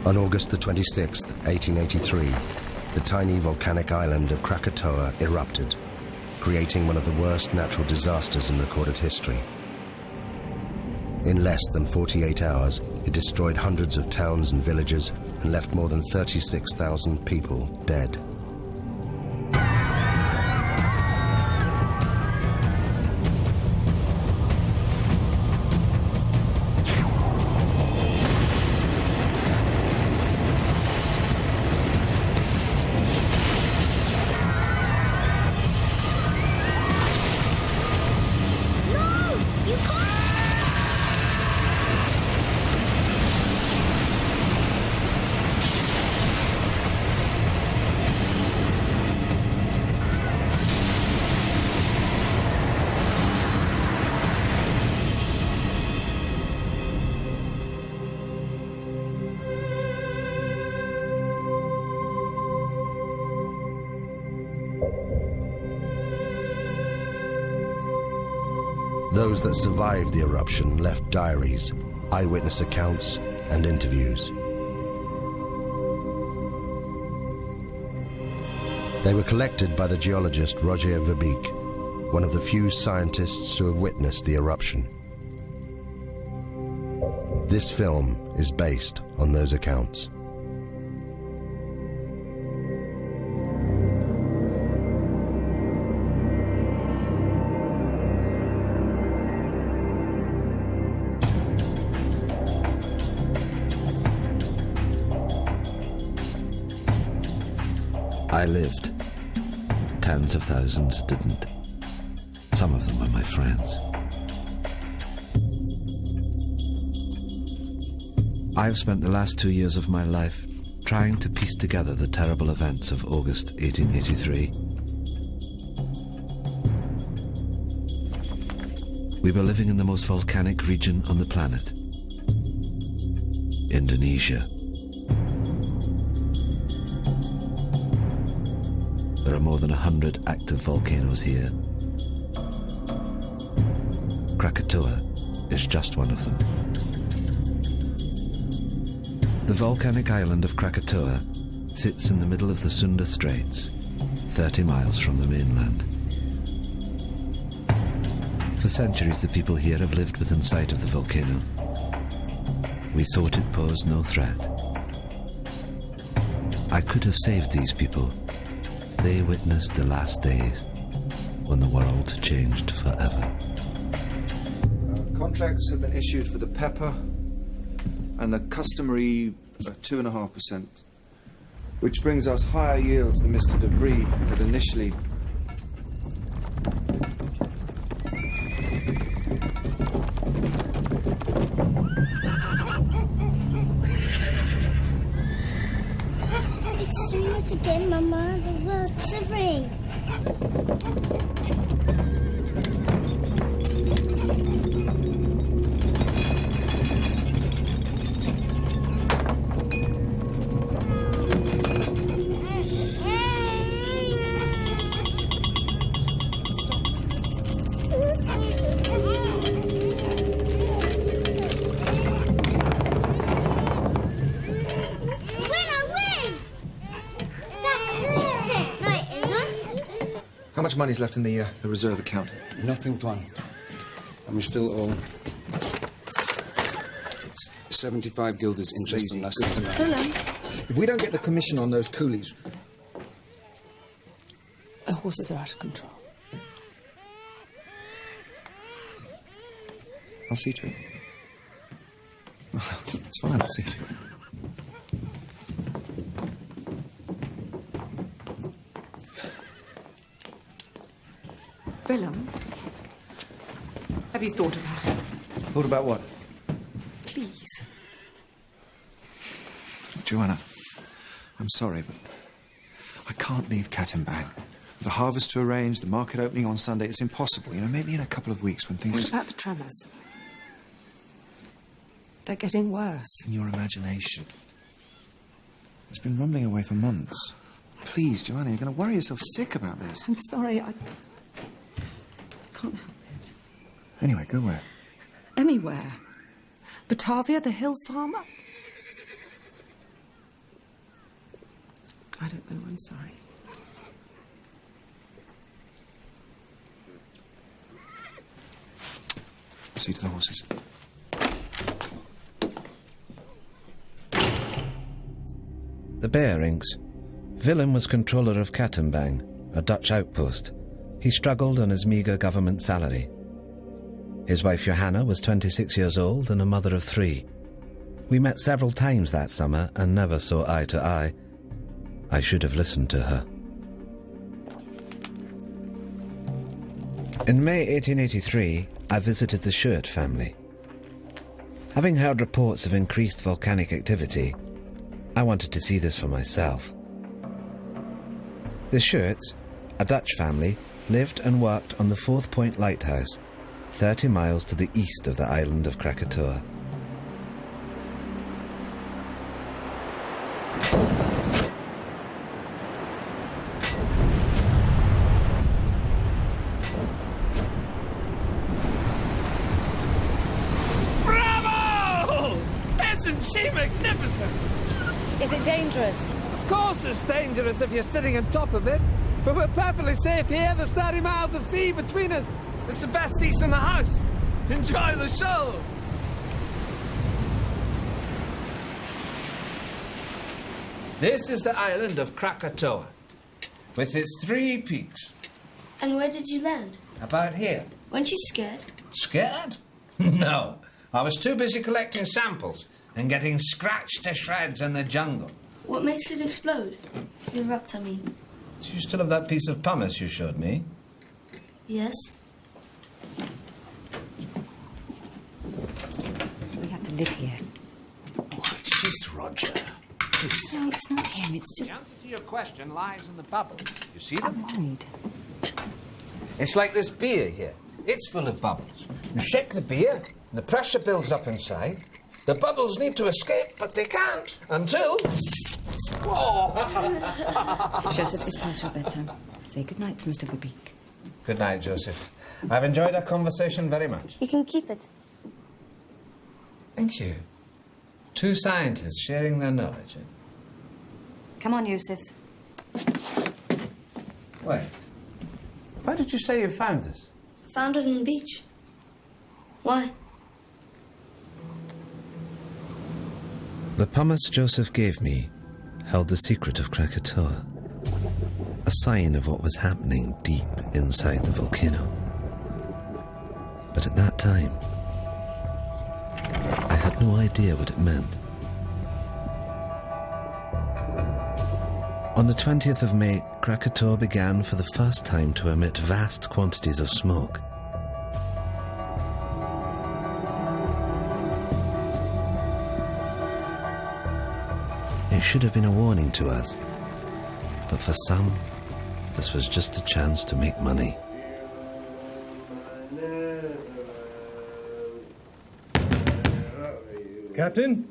On August the 26th, 1883, the tiny volcanic island of Krakatoa erupted, creating one of the worst natural disasters in recorded history. In less than 48 hours, it destroyed hundreds of towns and villages and left more than 36,000 people dead. Those that survived the eruption left diaries, eyewitness accounts, and interviews. They were collected by the geologist Roger Verbeek, one of the few scientists to have witnessed the eruption. This film is based on those accounts. I lived. Tens of thousands didn't. Some of them were my friends. I've spent the last 2 years of my life trying to piece together the terrible events of August 1883. We were living in the most volcanic region on the planet, Indonesia. There are more than 100 active volcanoes here. Krakatoa is just one of them. The volcanic island of Krakatoa sits in the middle of the Sunda Straits, 30 miles from the mainland. For centuries, the people here have lived within sight of the volcano. We thought it posed no threat. I could have saved these people. They witnessed the last days when the world changed forever. Contracts have been issued for the pepper and the customary 2.5%, which brings us higher yields than Mr. DeVries had initially. It's doing it again, Mama. The world's shivering. How much money's left in the reserve account? Nothing, Tuan. And we still owe 75 guilders interest on last year's amount. If we don't get the commission on those coolies... The horses are out of control. I'll see to it. It's fine, I'll see to it. Willem, have you thought about it? Thought about what? Please. Joanna, I'm sorry, but I can't leave Cat and Bang. The harvest to arrange, the market opening on Sunday, it's impossible. You know, maybe in a couple of weeks when things... What about the tremors? They're getting worse. In your imagination. It's been rumbling away for months. Please, Joanna, you're going to worry yourself sick about this. I'm sorry, I can't help it. Anyway, go where? Anywhere. Batavia, the hill farm. I don't know. I'm sorry. See to the horses. The bearings. Willem was controller of Kattenbang, a Dutch outpost. He struggled on his meagre government salary. His wife Johanna was 26 years old and a mother of 3. We met several times that summer and never saw eye to eye. I should have listened to her. In May 1883, I visited the Schuert family. Having heard reports of increased volcanic activity, I wanted to see this for myself. The Schuerts, a Dutch family, lived and worked on the 4th Point Lighthouse, 30 miles to the east of the island of Krakatoa. Bravo! Isn't she magnificent? Is it dangerous? Of course it's dangerous if you're sitting on top of it. But we're perfectly safe here. There's 30 miles of sea between us. It's the best seats in the house. Enjoy the show. This is the island of Krakatoa, with its 3 peaks. And where did you land? About here. Weren't you scared? Scared? No. I was too busy collecting samples and getting scratched to shreds in the jungle. What makes it explode? Erupt, I mean. Do you still have that piece of pumice you showed me? Yes. We have to live here. Oh, it's just Roger. No, it's not him. It's just... The answer to your question lies in the bubbles. You see them? I'm worried. It's like this beer here. It's full of bubbles. You shake the beer, and the pressure builds up inside. The bubbles need to escape, but they can't until... Whoa! Joseph, it's past your bedtime. Say goodnight to Mr. Verbeek. Good night, Joseph. I've enjoyed our conversation very much. You can keep it. Thank you. 2 scientists sharing their knowledge. Come on, Yusuf. Wait. Why did you say you found this? Found it on the beach. Why? The pumice Joseph gave me held the secret of Krakatoa, a sign of what was happening deep inside the volcano. But at that time, I had no idea what it meant. On the 20th of May, Krakatoa began for the first time to emit vast quantities of smoke. It should have been a warning to us, but for some, this was just a chance to make money. Captain?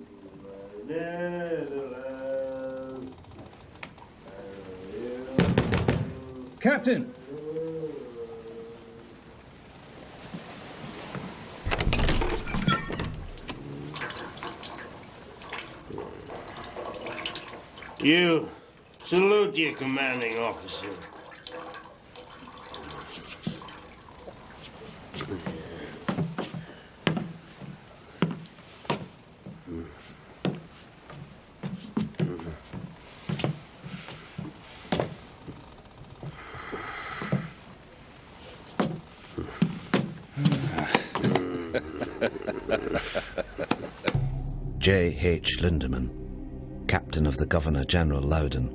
Captain! You salute your commanding officer. J.H. Lindemann, captain of the Governor-General Loudon.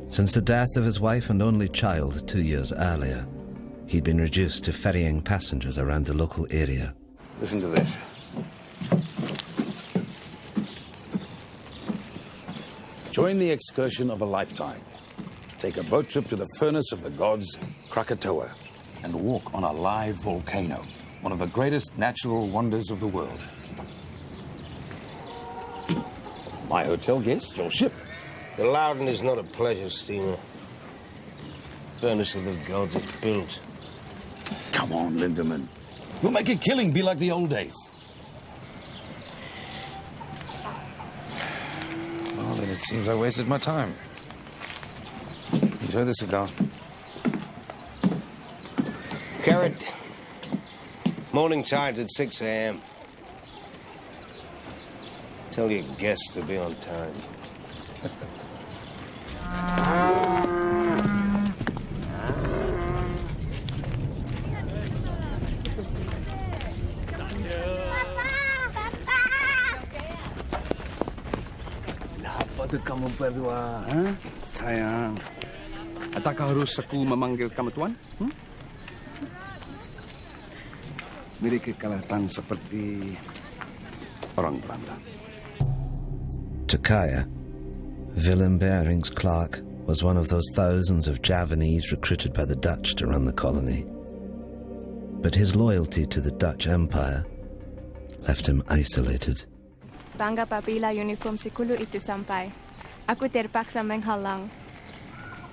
Since the death of his wife and only child 2 years earlier, he'd been reduced to ferrying passengers around the local area. Listen to this. Join the excursion of a lifetime. Take a boat trip to the furnace of the gods, Krakatoa, and walk on a live volcano, one of the greatest natural wonders of the world. My hotel guest, your ship. The Loudon is not a pleasure steamer. Furnace of the gods is built. Come on, Lindemann. We'll make a killing be like the old days. Well, then it seems I wasted my time. Enjoy the cigar. Garrett, morning tide's at 6 a.m. Tell your guests to be on time. Apa tu kamu berdua, ha? Sayang. Adakah harus aku memanggil kamu tuan? Mereka kelihatan seperti orang Belanda. To Kaya, Willem Barings Clark was one of those thousands of Javanese recruited by the Dutch to run the colony. But his loyalty to the Dutch Empire left him isolated. Bangga apabila uniform sikulu itu sampai. Aku terpaksa menghalang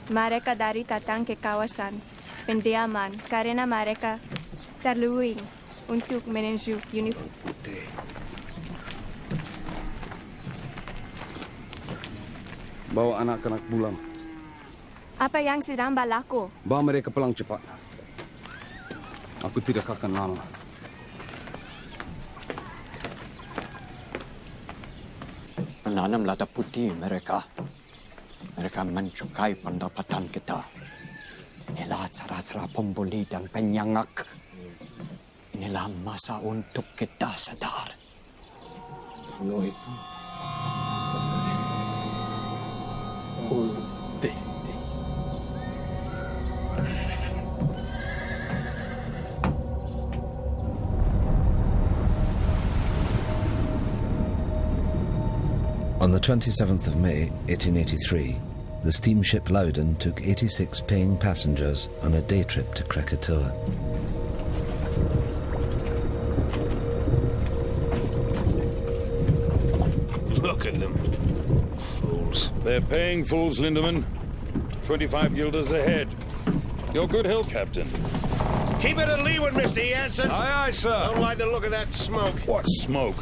mereka dari datang ke kawasan pendiaman karena mereka terluing untuk menuju uniform. Bawa anak-anak pulang. Apa yang sedang berlaku? Bawa mereka pulang cepat. Aku tidak akan lama. Menanam lada putih mereka. Mereka mencukai pendapatan kita. Inilah cara-cara pembuli dan penyangak. Inilah masa untuk kita sadar. Lo itu. On the 27th of May, 1883, the steamship Loudon took 86 paying passengers on a day trip to Krakatoa. Look at them. Fools. They're paying fools, Lindemann. 25 guilders ahead. Your good health, Captain. Keep it at leeward, Mr. Jansen. Aye, aye, sir. Don't like the look of that smoke. What smoke?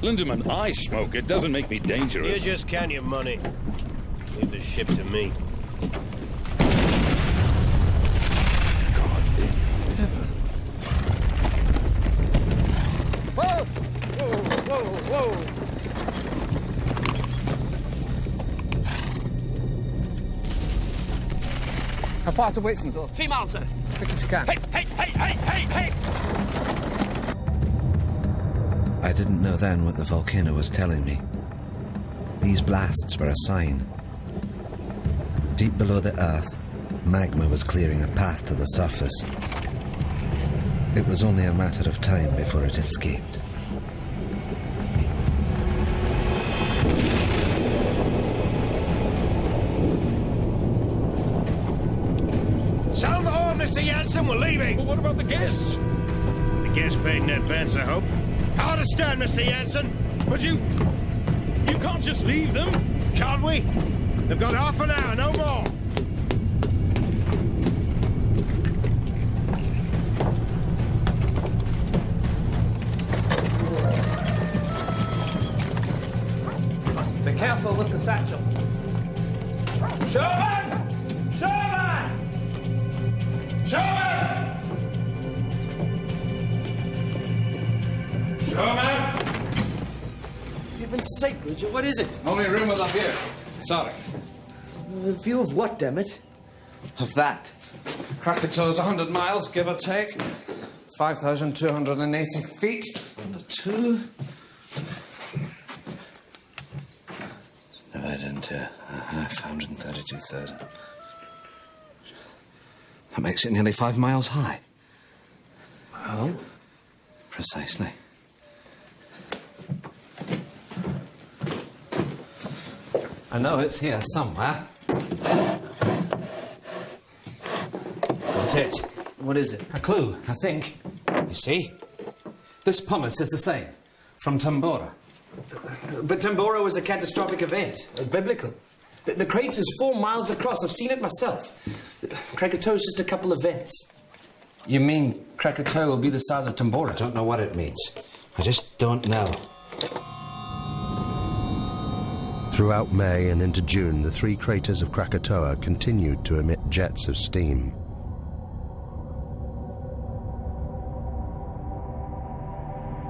Lindemann, I smoke. It doesn't make me dangerous. You just count your money. Leave the ship to me. God in heaven. Whoa! Whoa, whoa, whoa! How far to Waitson's? 3 miles, sir. Quick as you can. Hey! I didn't know then what the volcano was telling me. These blasts were a sign. Deep below the earth, magma was clearing a path to the surface. It was only a matter of time before it escaped. Sound the horn, Mr. Jansen. We're leaving. But what about the guests? The guests paid in advance, I hope. Hard to stand, Mr. Jansen. But you can't just leave them. Can't we? They've got half an hour, no more. Be careful with the satchel. Sherman! Sherman! Sherman! Sherman! Heaven's sake, Richard, what is it? Only room was up here. Sorry. A view of what, damn it? Of that. Krakatoa's 100 miles, give or take. 5,280 feet. Under 2. Divided into half, 132,000. That makes it nearly 5 miles high. Oh? Precisely. I know it's here somewhere. Got it. What is it? A clue, I think. You see? This pumice is the same. From Tambora. But Tambora was a catastrophic event, biblical. The crater's 4 miles across. I've seen it myself. Krakatoa's just a couple of vents. You mean Krakatoa will be the size of Tambora? I don't know what it means. I just don't know. Throughout May and into June, the three craters of Krakatoa continued to emit jets of steam.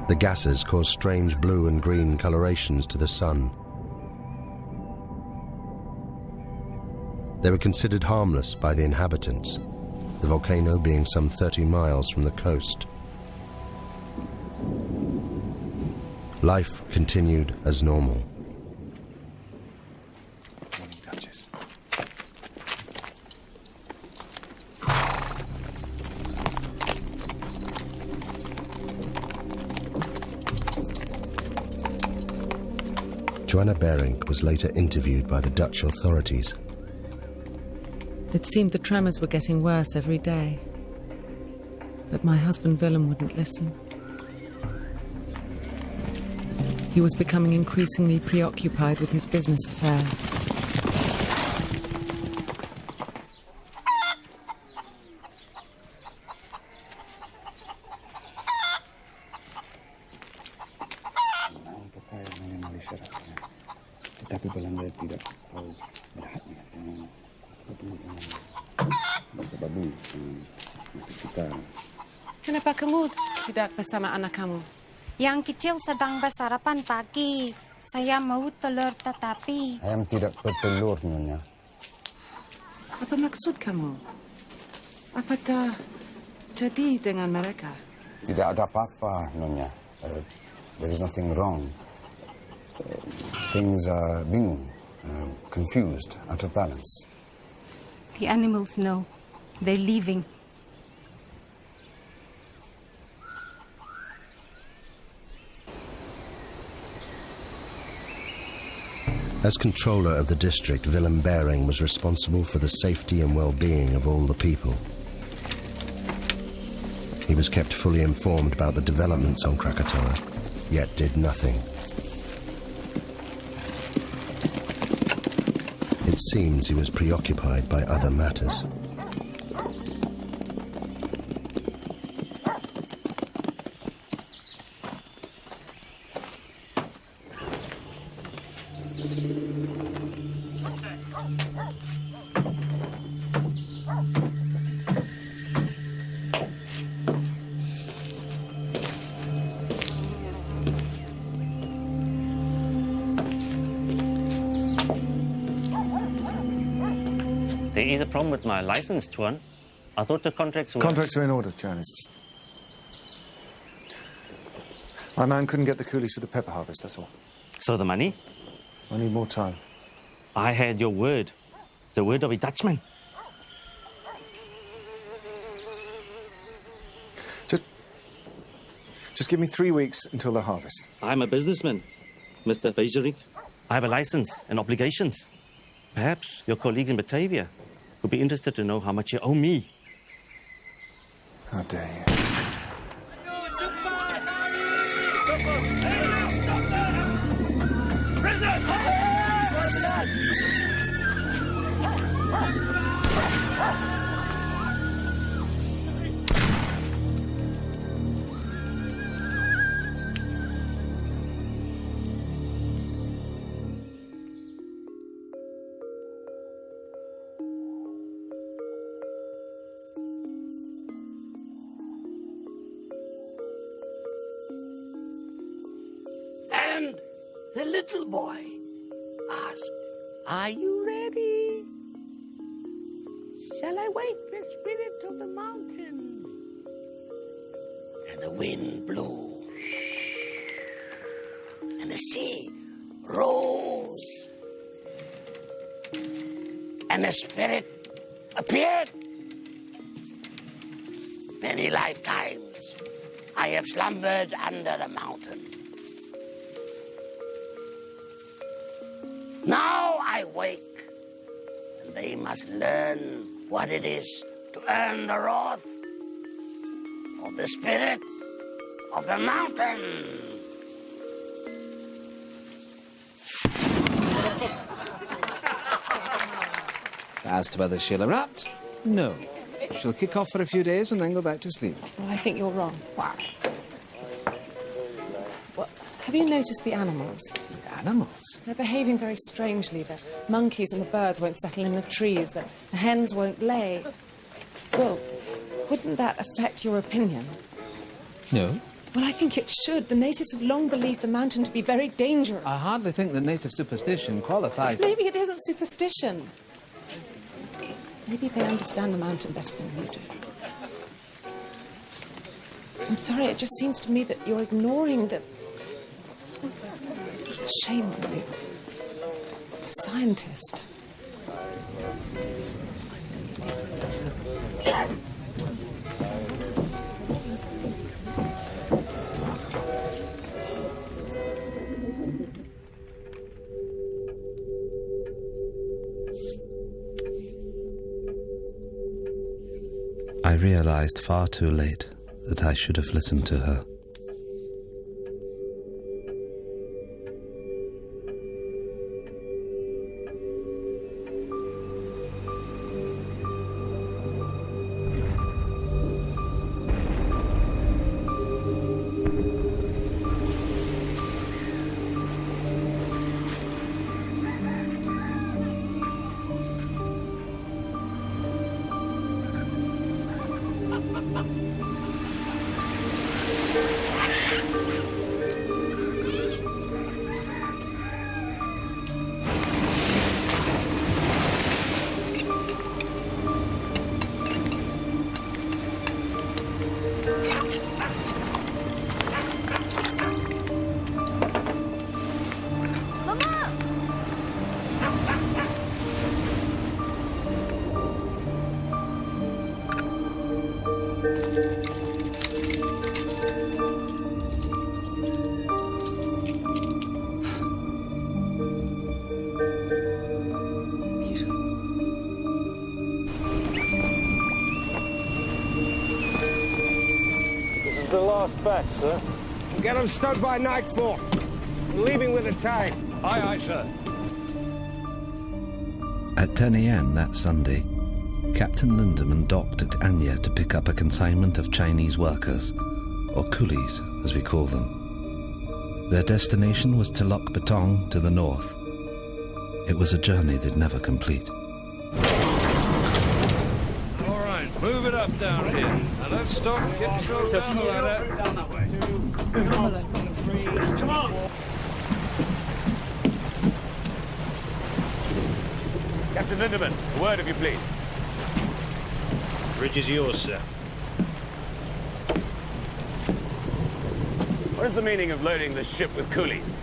The gases caused strange blue and green colorations to the sun. They were considered harmless by the inhabitants, the volcano being some 30 miles from the coast. Life continued as normal. Joanna Berink was later interviewed by the Dutch authorities. It seemed the tremors were getting worse every day. But my husband Willem wouldn't listen. He was becoming increasingly preoccupied with his business affairs. Kenapa kamu tidak bersama anak kamu? Yang kecil sedang bersarapan pagi. Saya mau telur tetapi... Ayam tidak bertelur, Nyonya. Apa maksud kamu? Apa dah jadi dengan mereka? Tidak ada apa-apa, Nyonya. There is nothing wrong. Things are bingung, confused, out of balance. The animals know. They're leaving. As controller of the district, Willem Bering was responsible for the safety and well-being of all the people. He was kept fully informed about the developments on Krakatoa, yet did nothing. It seems he was preoccupied by other matters. There is a problem with my license, Tuan. I thought the contracts were... Contracts are in order, John. It's just... My man couldn't get the coolies for the pepper harvest, that's all. So the money? I need more time. I had your word. The word of a Dutchman. Just give me 3 weeks until the harvest. I'm a businessman, Mr. Beijering. I have a license and obligations. Perhaps your colleagues in Batavia would be interested to know how much you owe me. How dare you? And the little boy asked, "Are you ready? Shall I wake the spirit of the mountain?" And the wind blew, and the sea rose, and the spirit appeared. Many lifetimes I have slumbered under the mountain. Now I wake, and they must learn what it is to earn the wrath of the spirit of the mountain. As to whether she'll erupt, no. She'll kick off for a few days and then go back to sleep. Well, I think you're wrong. Why? Well, Have you noticed the animals? Animals? They're behaving very strangely. The monkeys and the birds won't settle in the trees. The hens won't lay. Well, wouldn't that affect your opinion? No. Well, I think it should. The natives have long believed the mountain to be very dangerous. I hardly think the native superstition qualifies. Maybe it isn't superstition. Maybe they understand the mountain better than you do. I'm sorry, it just seems to me that you're ignoring the... Shame on you. A scientist. I realized far too late that I should have listened to her. The last batch, sir. Get them stowed by nightfall. We're leaving with the tide. Aye, aye, sir. At 10 a.m. that Sunday, Captain Lindemann docked at Anya to pick up a consignment of Chinese workers, or coolies, as we call them. Their destination was Telok Betong to the north. It was a journey they'd never complete. All right, move it up down here. Now let's stop and get yourself down the ladder. Down that way. Come on! Captain Lindemann, a word if you please. Bridge is yours, sir. What is the meaning of loading the ship with coolies?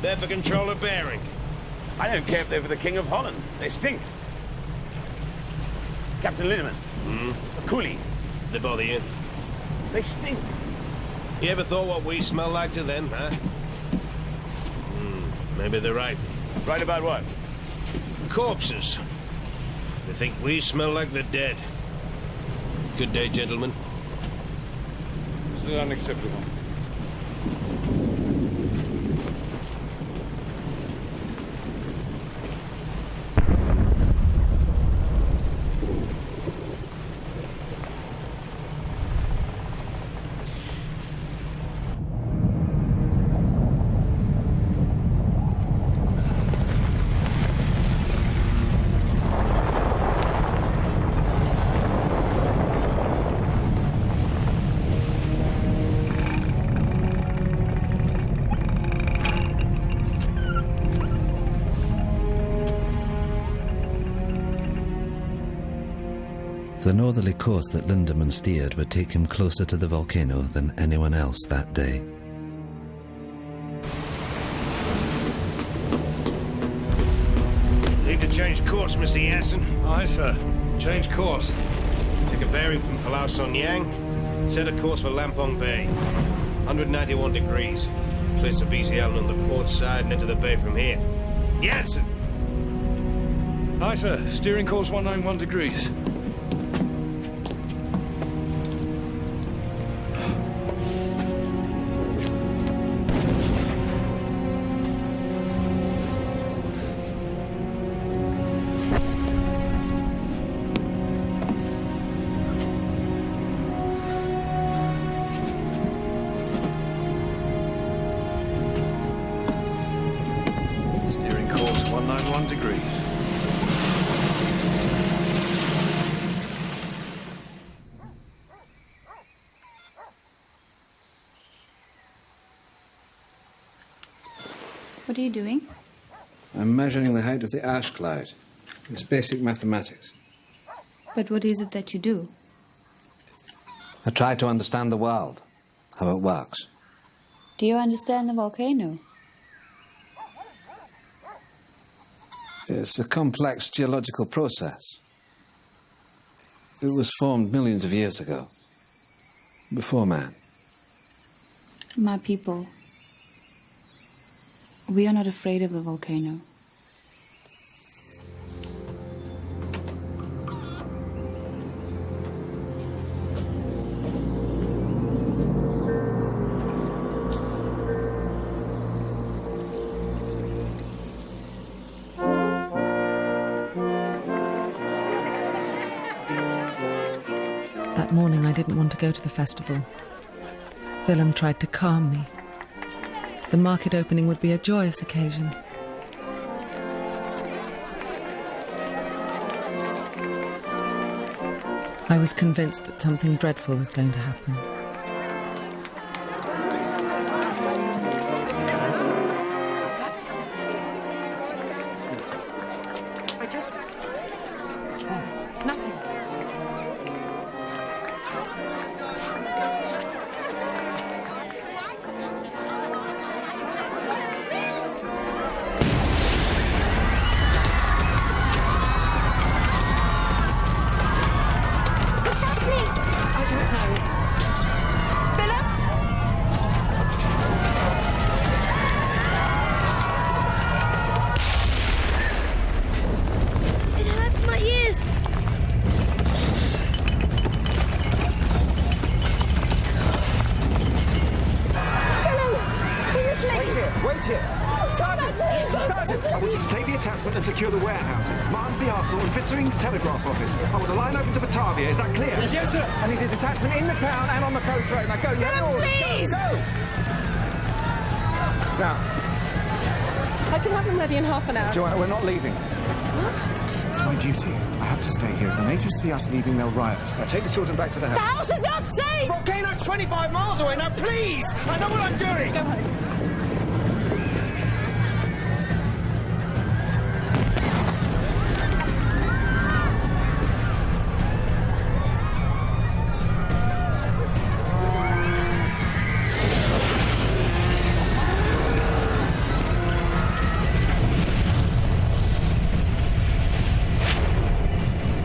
They're for control of bearing. I don't care if they're for the King of Holland. They stink. Captain Lindemann, the coolies. They bother you? They stink. You ever thought what we smell like to them, huh? Maybe they're right. Right about what? Corpses. They think we smell like the dead. Good day, gentlemen. This is unacceptable. The northerly course that Lindemann steered would take him closer to the volcano than anyone else that day. Need to change course, Mr. Yassen. Aye, sir. Change course. Take a bearing from Palau Son Yang. Set a course for Lampong Bay. 191 degrees. Place the BC Island on the port side and enter the bay from here. Yassen! Aye, sir. Steering course 191 degrees. 101 degrees. What are you doing? I'm measuring the height of the ash cloud. It's basic mathematics. But what is it that you do? I try to understand the world, how it works. Do you understand the volcano? It's a complex geological process. It was formed millions of years ago, before man. My people, we are not afraid of the volcano. That morning I didn't want to go to the festival. Willem tried to calm me. The market opening would be a joyous occasion. I was convinced that something dreadful was going to happen. Joanna, we're not leaving. What? It's my duty. I have to stay here. If the natives see us leaving, they'll riot. Now take the children back to the house. The house is not safe! Volcano's 25 miles away. Now, please! I know what I'm doing! Go home.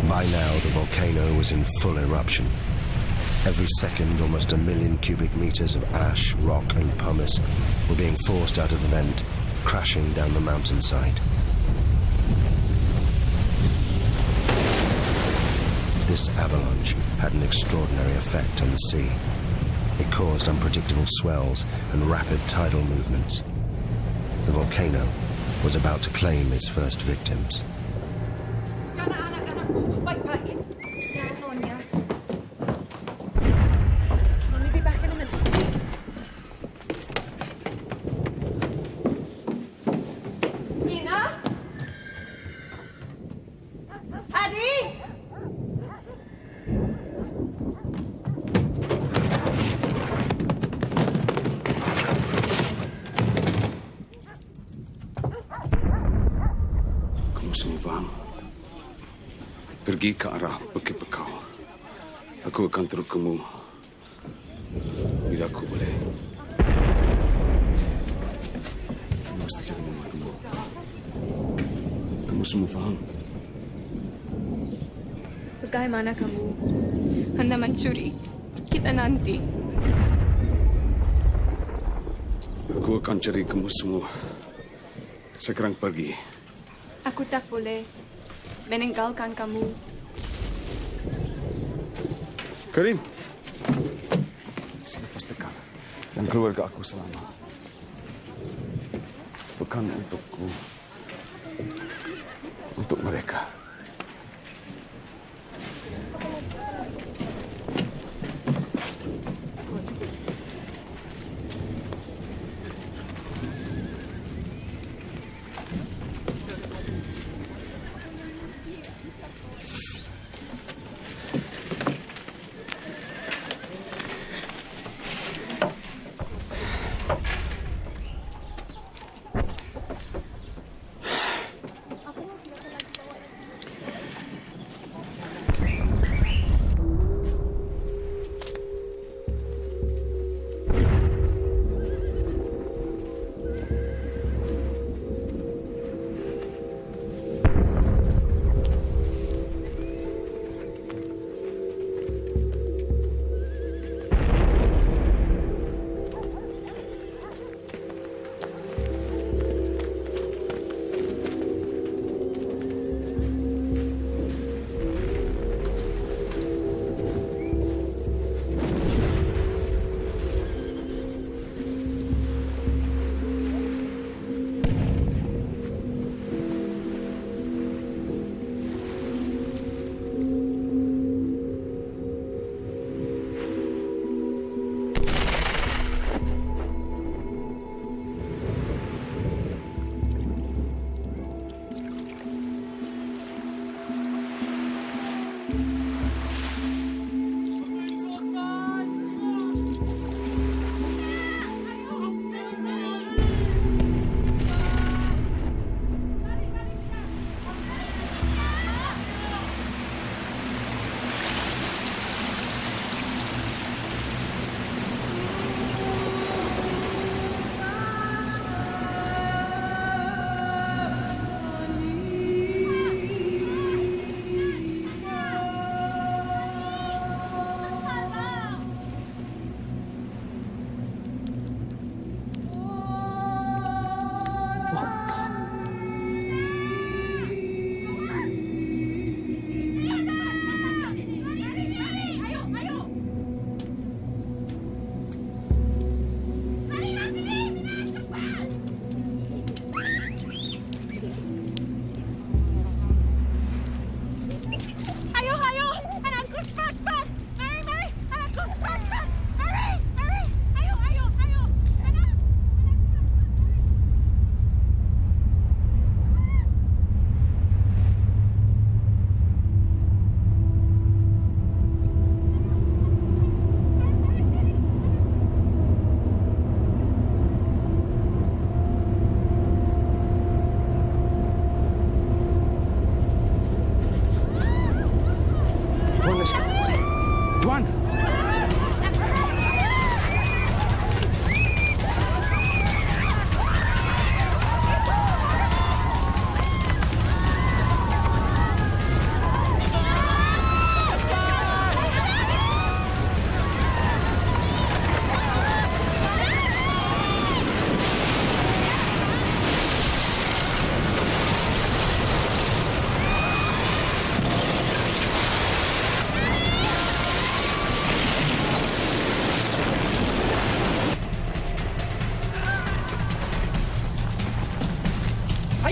By now, the volcano was in full eruption. Every second, almost 1 million cubic meters of ash, rock, and pumice were being forced out of the vent, crashing down the mountainside. This avalanche had an extraordinary effect on the sea. It caused unpredictable swells and rapid tidal movements. The volcano was about to claim its first victims. Backpack. I'll be back in a minute. Nina? Addy? Kumusta mo, Vam? Pergi ke arah Bukit Bekau. Aku akan terus kamu bila aku boleh. Kamu mesti jadi mama kamu. Kamu semua faham? Bagaimana kamu hendak mencuri kita nanti? Aku akan cari kamu semua. Sekarang pergi. Aku tak boleh meninggalkan kamu. Karim. Selepas dekat dan keluarga aku selamat. Bukan untukku. Untuk mereka.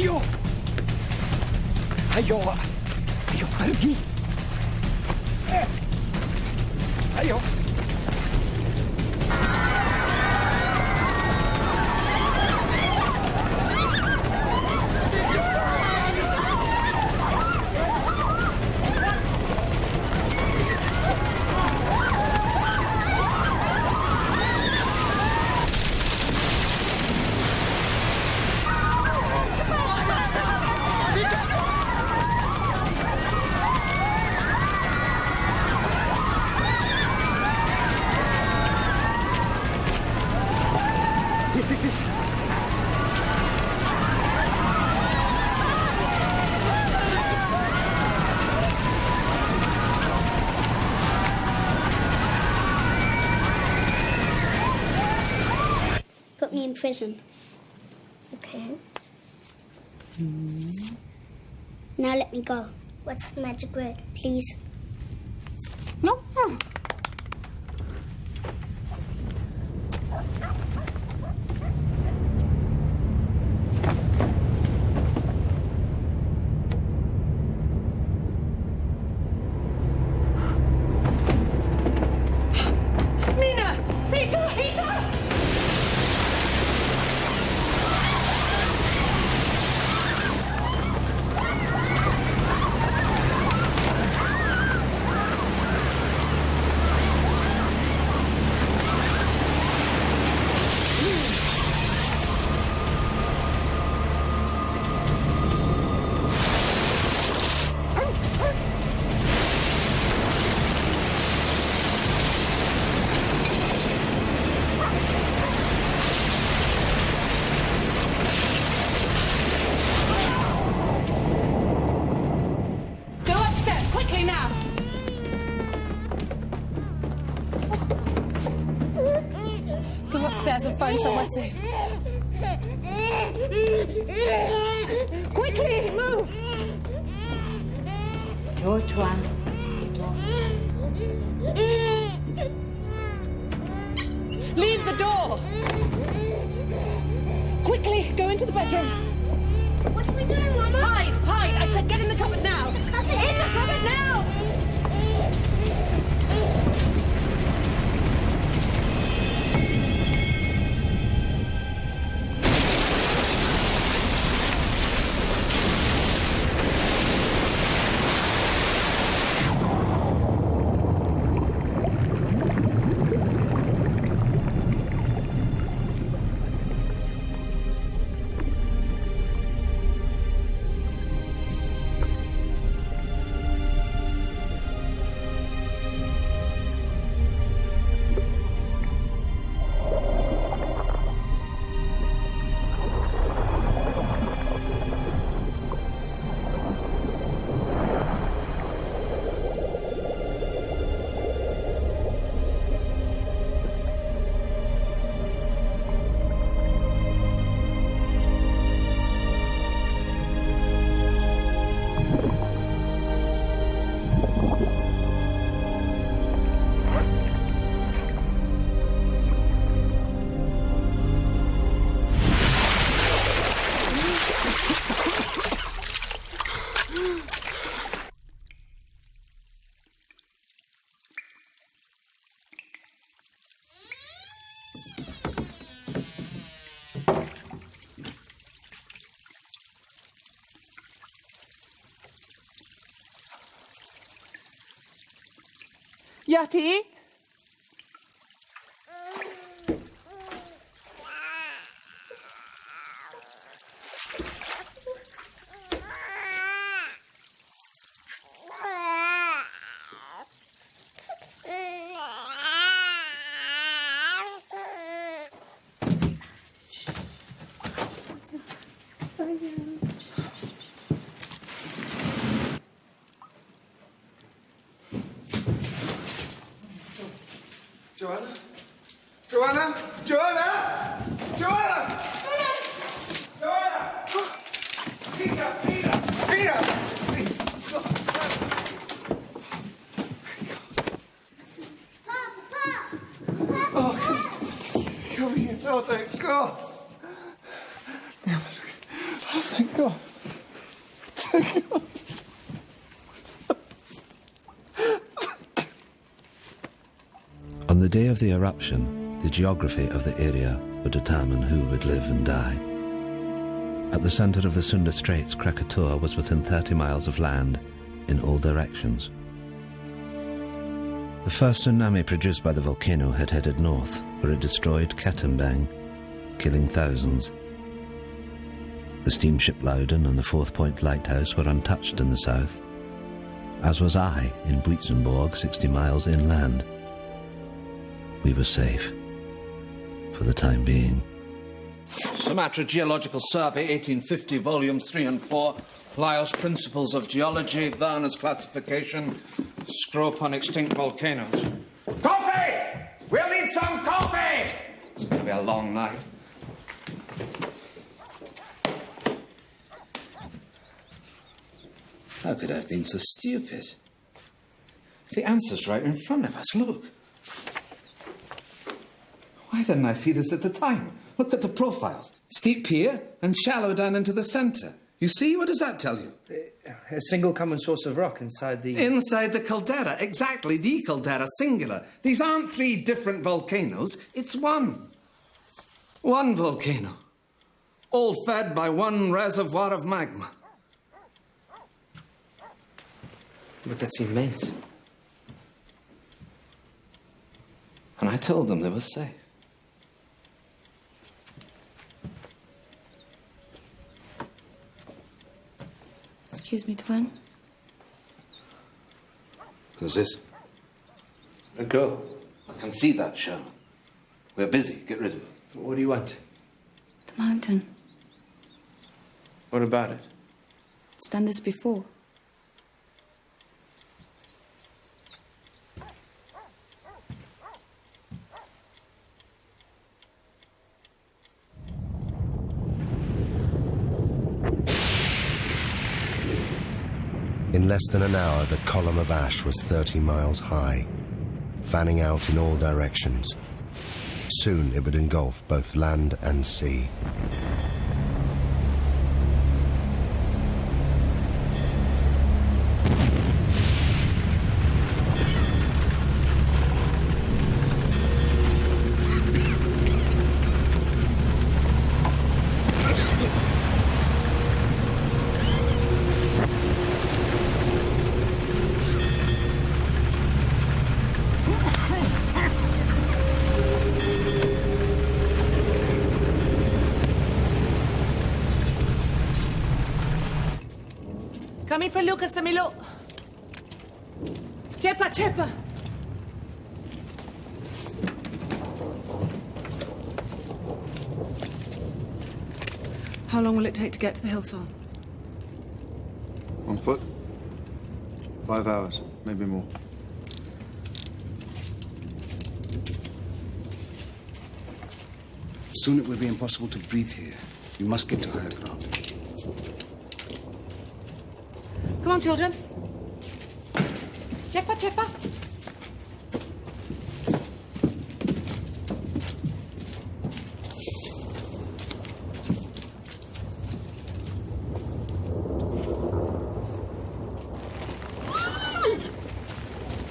Ayo! Ayo! Ayo, pergi! Ayo! Put me in prison. Okay. Now let me go. What's the magic word, please? No. Mina! Peter! Peter! Go upstairs, quickly now! Go upstairs and find somewhere safe. Quickly, move! Door, Tuan. Leave the door! Quickly, go into the bedroom. What are we doing, Mama? Hide! Hide! I said get in the cupboard now! In the cupboard now! Yati? Joanna? Joanna? Joanna? Joanna! Joanna! Peter! Peter! Peter! Please. Oh, come here. Oh, thank God. Oh, thank God. the eruption, the geography of the area would determine who would live and die. At the center of the Sunda Straits, Krakatoa was within 30 miles of land in all directions. The first tsunami produced by the volcano had headed north, where it destroyed Katimbang, killing thousands. The steamship Loudon and the Fourth Point Lighthouse were untouched in the south, as was I in Buitzenborg, 60 miles inland. We were safe, for the time being. Sumatra Geological Survey, 1850, volumes 3 and 4. Lyell's Principles of Geology, Werner's Classification, Scrope on Extinct Volcanoes. Coffee! We'll need some coffee! It's going to be a long night. How could I have been so stupid? The answer's right in front of us, look. Why didn't I see this at the time? Look at the profiles. Steep here and shallow down into the centre. You see? What does that tell you? A single common source of rock inside the... Inside the caldera, exactly, the caldera, singular. These aren't 3 different volcanoes, it's one. One volcano. All fed by one reservoir of magma. But that's immense. And I told them they were safe. Excuse me, Tuan. Who's this? A girl. I can see that, Sherman. We're busy. Get rid of it. What do you want? The mountain. What about it? It's done this before. In less than an hour, the column of ash was 30 miles high, fanning out in all directions. Soon it would engulf both land and sea. Kami perlu ke Semiluk. Cepat, cepat. How long will it take to get to the hill farm? On foot? 5 hours, maybe more. Soon it will be impossible to breathe here. You must get to higher ground. Come on, children. Cepat, cepat.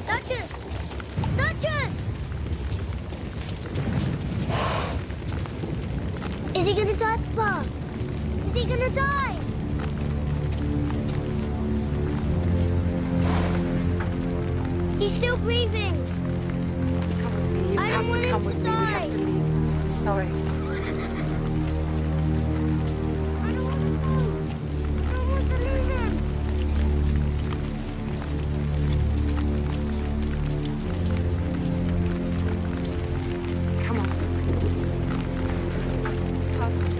Duchess! Duchess! Is he gonna die, Papa? Is he gonna die? He's still breathing. Come with me. You have to come with me. We have to leave. I'm sorry. I don't want to go. I don't want to lose him. Come on. Past.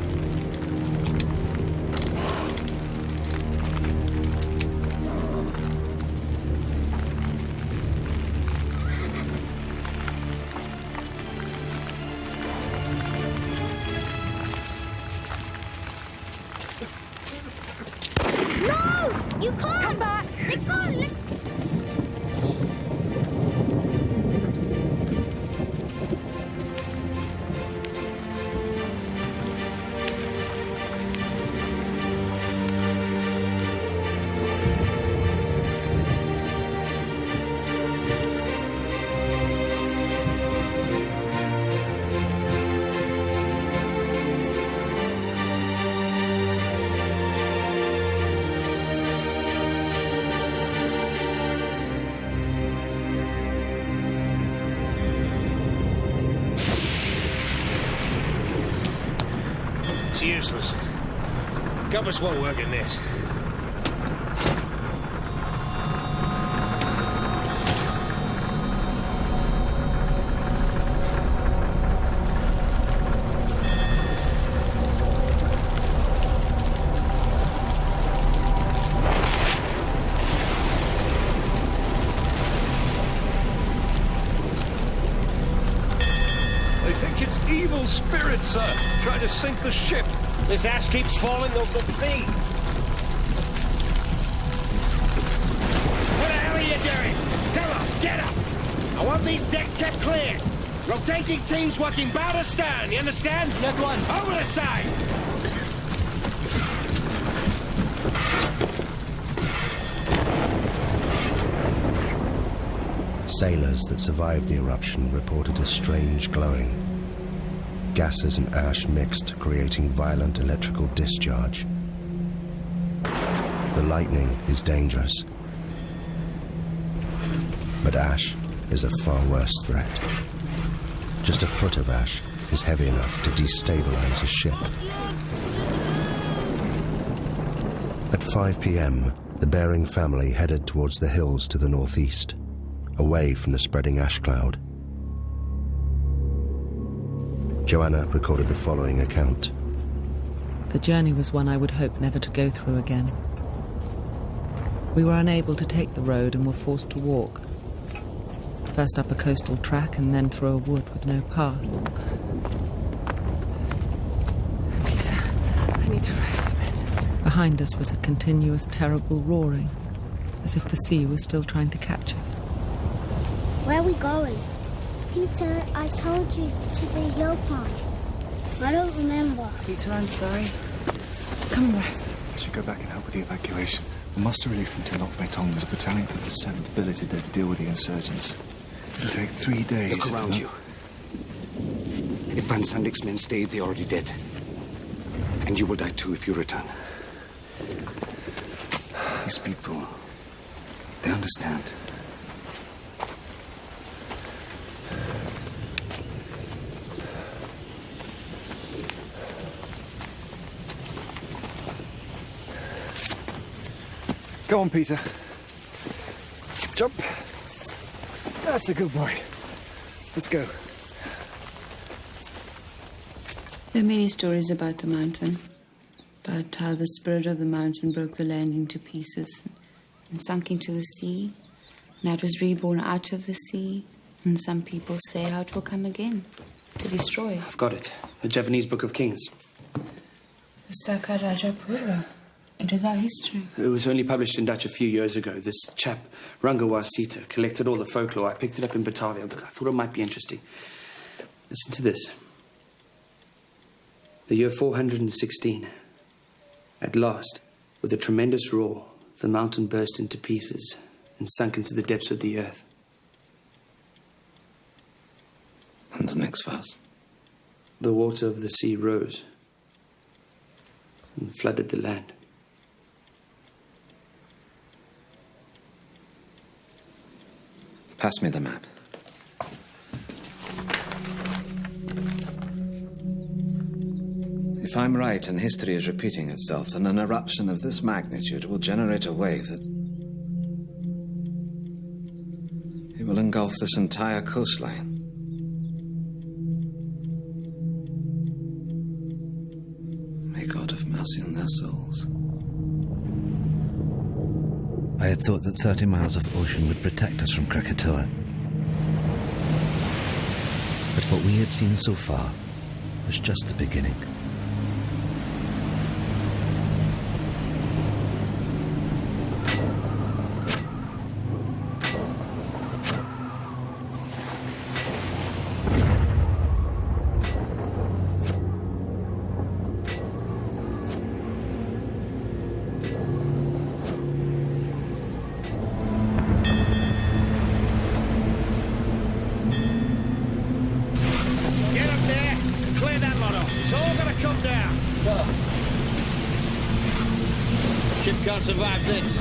No! You can't! Come back! Let go! It's useless. Compass won't work in this. Evil spirits, sir, trying to sink the ship. This ash keeps falling, they'll succeed. What the hell are you doing? Come on, get up! I want these decks kept clear. Rotating teams working bow to stern, you understand? Yes, one. Over the side! Sailors that survived the eruption reported a strange glowing. Gases and ash mixed, creating violent electrical discharge. The lightning is dangerous. But ash is a far worse threat. Just a foot of ash is heavy enough to destabilize a ship. At 5 p.m., the Bering family headed towards the hills to the northeast, away from the spreading ash cloud. Joanna recorded the following account. The journey was one I would hope never to go through again. We were unable to take the road and were forced to walk. First up a coastal track and then through a wood with no path. Lisa, I need to rest a bit. Behind us was a continuous, terrible roaring, as if the sea was still trying to catch us. Where are we going? Peter, I told you to the hill farm. I don't remember. Peter, I'm sorry. Come and rest. I should go back and help with the evacuation. The muster relief from Tinok Betong was a battalion of the 7th billeted there to deal with the insurgents. It'll take 3 days. Look around you. If Van Sandik's men stayed, they're already dead. And you will die too if you return. These people, they understand. Go on, Peter. Jump. That's a good boy. Let's go. There are many stories about the mountain, about how the spirit of the mountain broke the land into pieces and sunk into the sea, and how it was reborn out of the sea, and some people say how it will come again, to destroy. I've got it. The Javanese Book of Kings. The Staka Rajapura. It is our history. It was only published in Dutch a few years ago. This chap, Rangawasita, collected all the folklore. I picked it up in Batavia. I thought it might be interesting. Listen to this. The year 416. At last, with a tremendous roar, the mountain burst into pieces and sunk into the depths of the earth. And the next verse. The water of the sea rose and flooded the land. Pass me the map. If I'm right and history is repeating itself, then an eruption of this magnitude will generate a wave that... it will engulf this entire coastline. May God have mercy on their souls. I had thought that 30 miles of ocean would protect us from Krakatoa. But what we had seen so far was just the beginning. Can't survive this.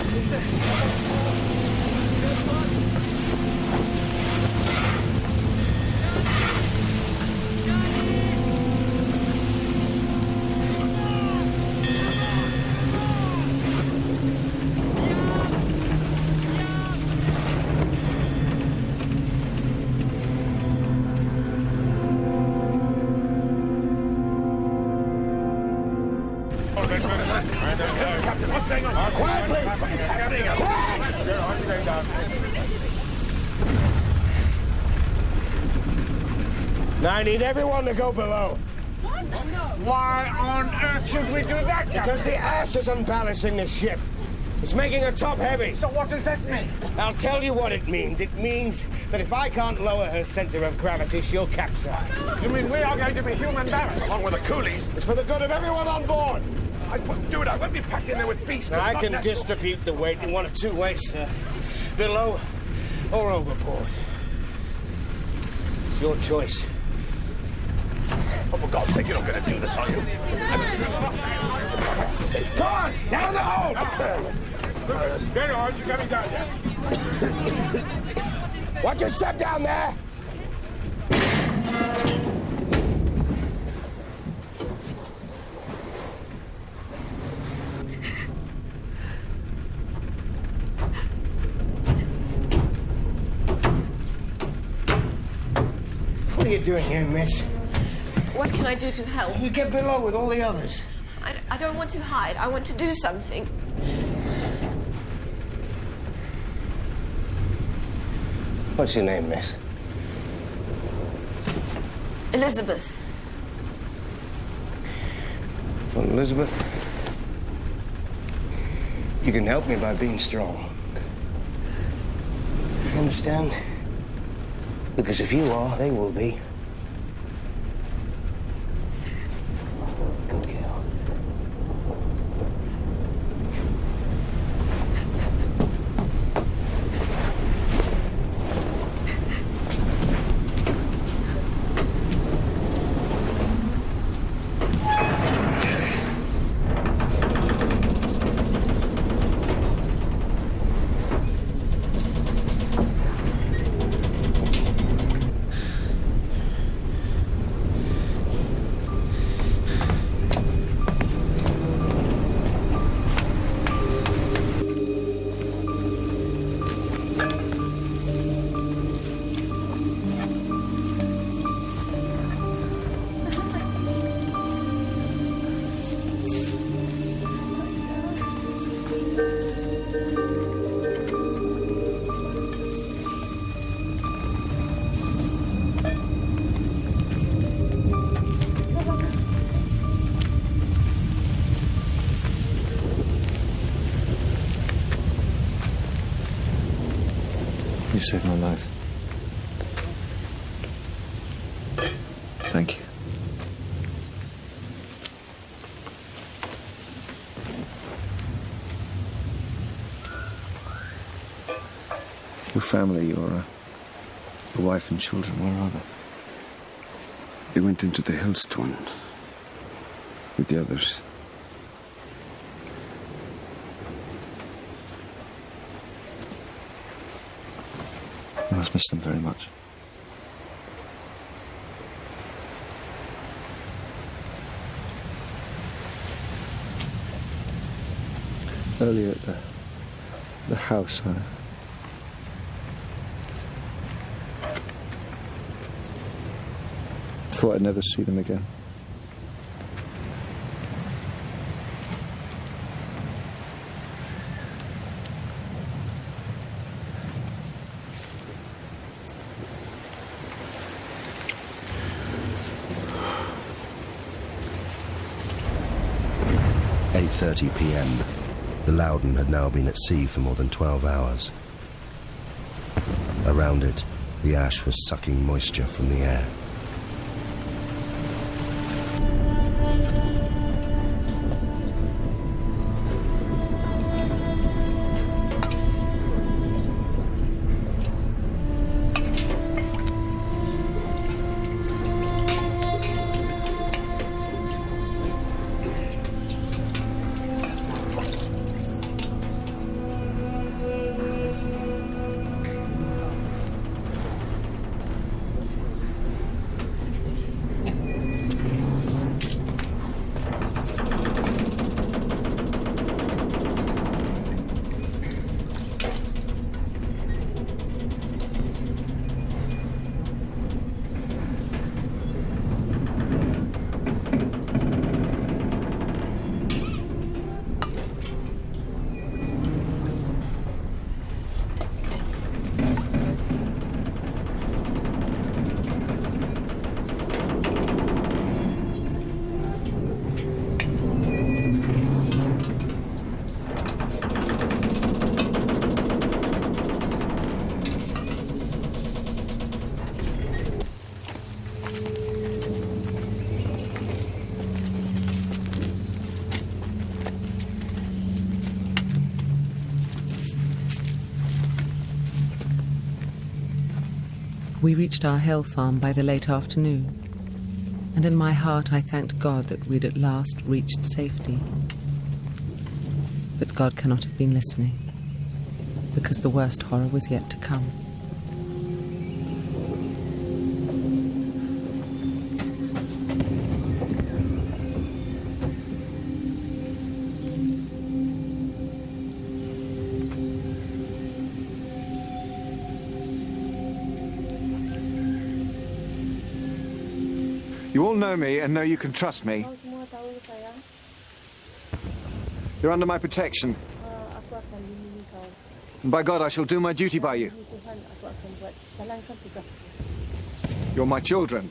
Captain, what's going on? Quiet, please! What is happening? Quiet! Now I need everyone to go below. What? Why on earth should we do that, Captain? Because the ash is unbalancing the ship. It's making her top heavy. So what does this mean? I'll tell you what it means. It means that if I can't lower her center of gravity, she'll capsize. You mean we are going to be human barrels? Along with the coolies? It's for the good of everyone on board. I won't do it. I won't be packed in there with feasts. Now, I can distribute the weight in one of two ways, sir. Below or overboard. It's your choice. Oh, for God's sake, you're not going to do this, are you? Go on! Down the hole! Very hard. You're coming down here. Watch your step down there! What are you doing here, miss? What can I do to help? You get below with all the others. I don't want to hide. I want to do something. What's your name, miss? Elizabeth. Well, Elizabeth, you can help me by being strong. You understand? Because if you are, they will be. Good girl. You saved my life. Thank you. Your family, your wife and children, where are they? They went into the hailstone with the others. You must miss them very much. Earlier at the house, I thought I'd never see them again. At 8:30 p.m. The Loudon had now been at sea for more than 12 hours. Around it, the ash was sucking moisture from the air. We reached our hill farm by the late afternoon, and in my heart I thanked God that we'd at last reached safety. But God cannot have been listening, because the worst horror was yet to come. You all know me and know you can trust me. You're under my protection. And by God, I shall do my duty by you. You're my children.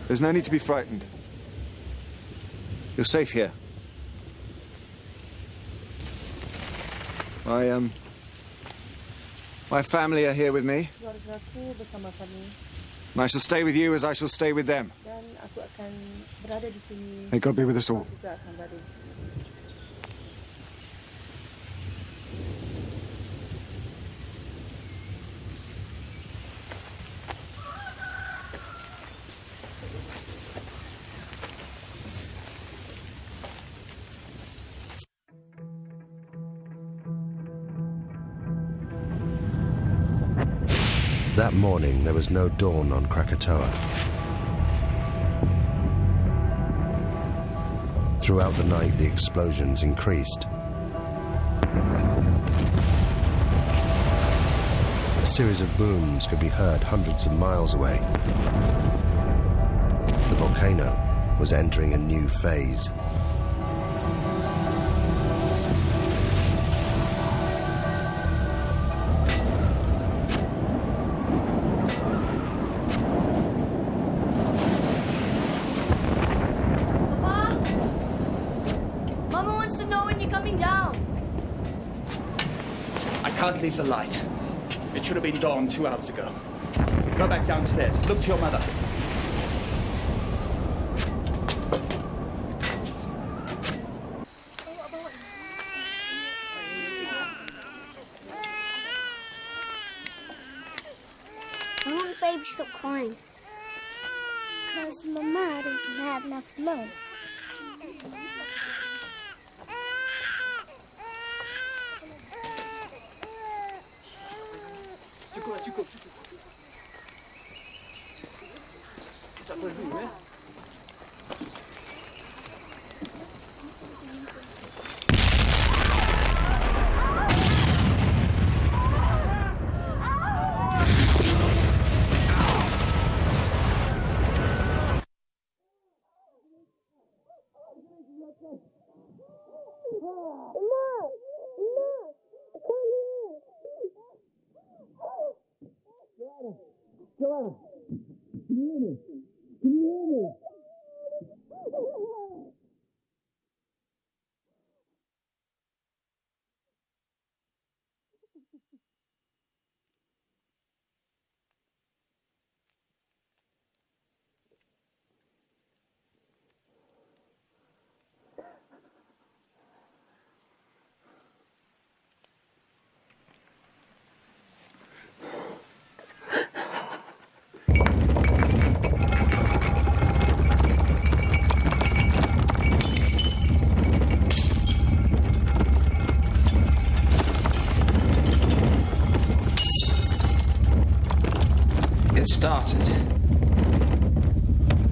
There's no need to be frightened. You're safe here. My family are here with me. And I shall stay with you as I shall stay with them. May God be with us all. That morning, there was no dawn on Krakatoa. Throughout the night, the explosions increased. A series of booms could be heard hundreds of miles away. The volcano was entering a new phase. Leave the light. It should have been dawn 2 hours ago. Go back downstairs. Look to your mother. I want baby to stop crying. Because Mama doesn't have enough love. Joanna, can you hear me? Can you hear me? Started.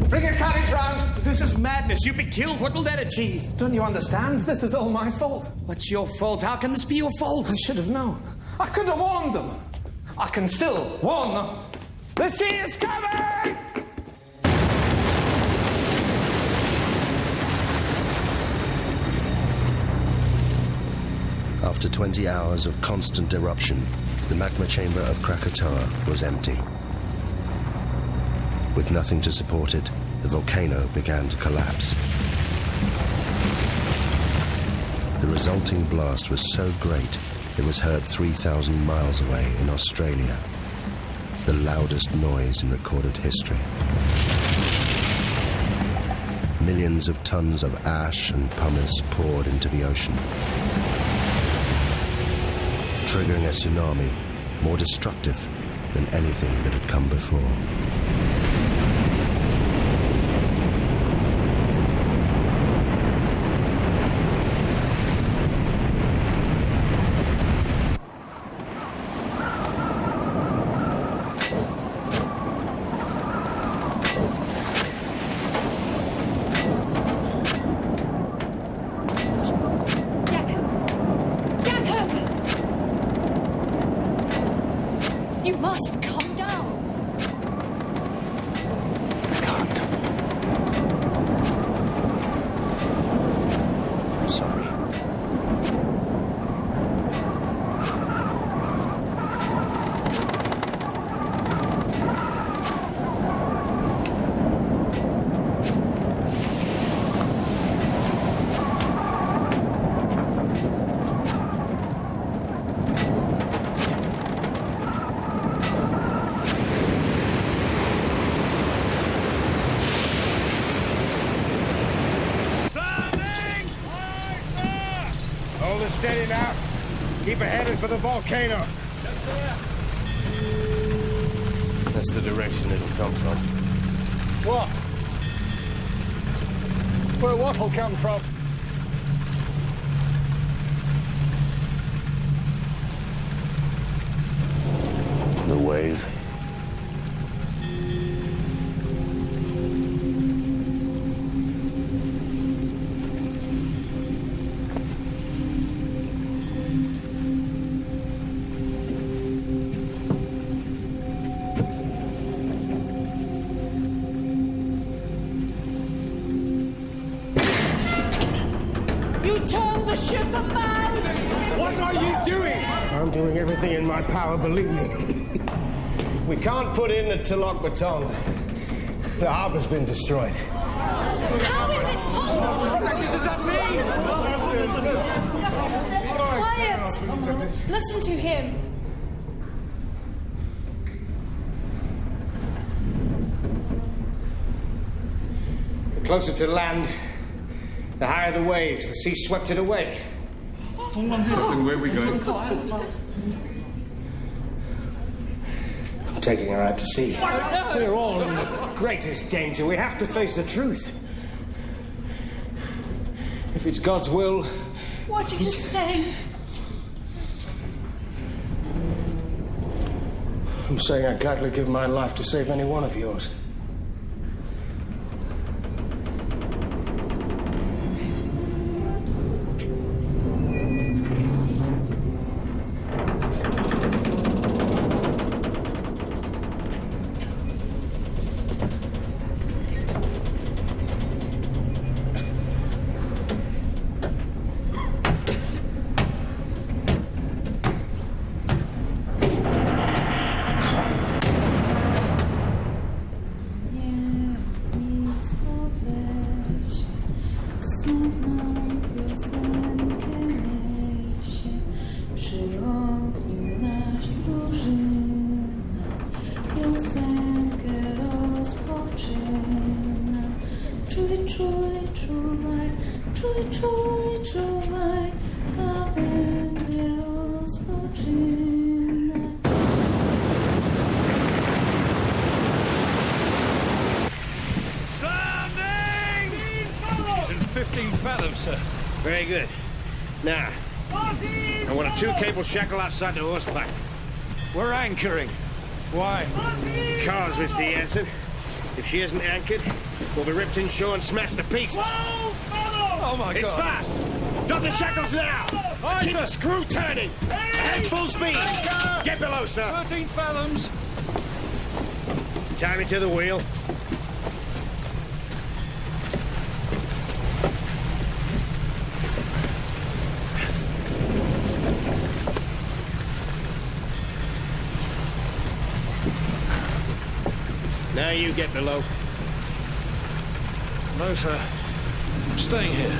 Bring a carriage round! This is madness. You'll be killed. What will that achieve? Don't you understand? This is all my fault. What's your fault? How can this be your fault? I should have known. I could have warned them. I can still warn them. The sea is coming! After 20 hours of constant eruption, the magma chamber of Krakatoa was empty. With nothing to support it, the volcano began to collapse. The resulting blast was so great, it was heard 3,000 miles away in Australia, the loudest noise in recorded history. Millions of tons of ash and pumice poured into the ocean, triggering a tsunami more destructive than anything that had come before. You must come down. Sorry. Hold it steady now. Keep it headed for the volcano. That's the direction it'll come from. What? Where what'll come from? The wave. You turn the ship about! What are you doing? I'm doing everything in my power, believe me. We can't put in the Tilok Baton. The harbor's been destroyed. How is it possible? What exactly does that mean? Quiet! Listen to him. The closer to land, the higher the waves. The sea swept it away. Captain, where are we going? I'm taking her out to sea. We're all in the greatest danger. We have to face the truth. If it's God's will... What are you saying? I'm saying I'd gladly give my life to save any one of yours. It's in 15 fathoms, sir. Very good. Now, I want a 2-cable shackle outside the horseback. We're anchoring. Why? Because, Mr. Jansen, if she isn't anchored, we'll be ripped inshore and smashed to pieces. Oh, my God. It's fast! Drop the shackles now! Aye, Keep sir. the screw turning! At full speed! Get below, sir! 13 fathoms. Tie me to the wheel. Now you get below. No, sir. I'm staying here.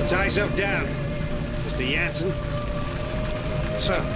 Tie yourself down, Mr. Jansen. Sir.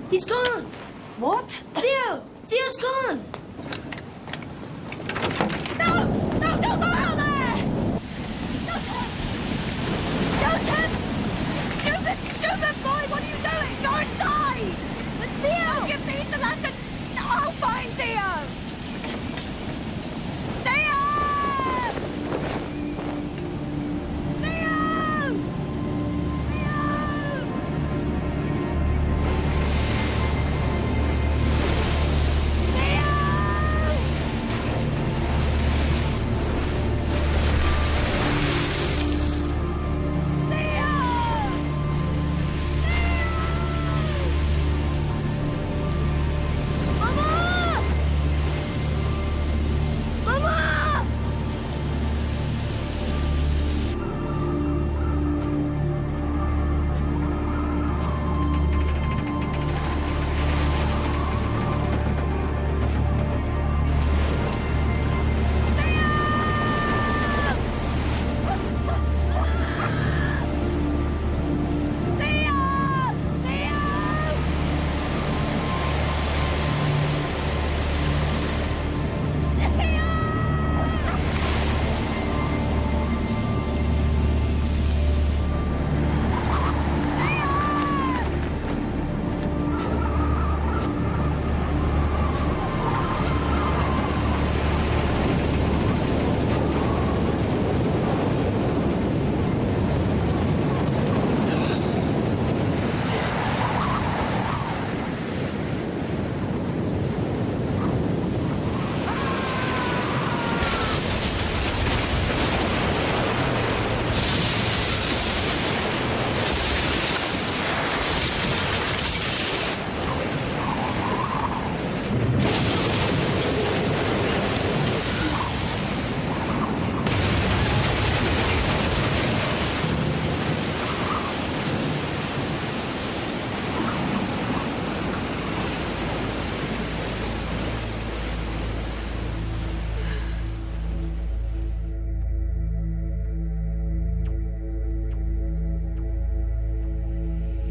He's gone. What? Theo! Theo's gone. No! No, don't go out there! Joseph! Stupid boy, what are you doing? Go inside! But Theo! Give me the lantern. I'll find Theo! Theo! Theo!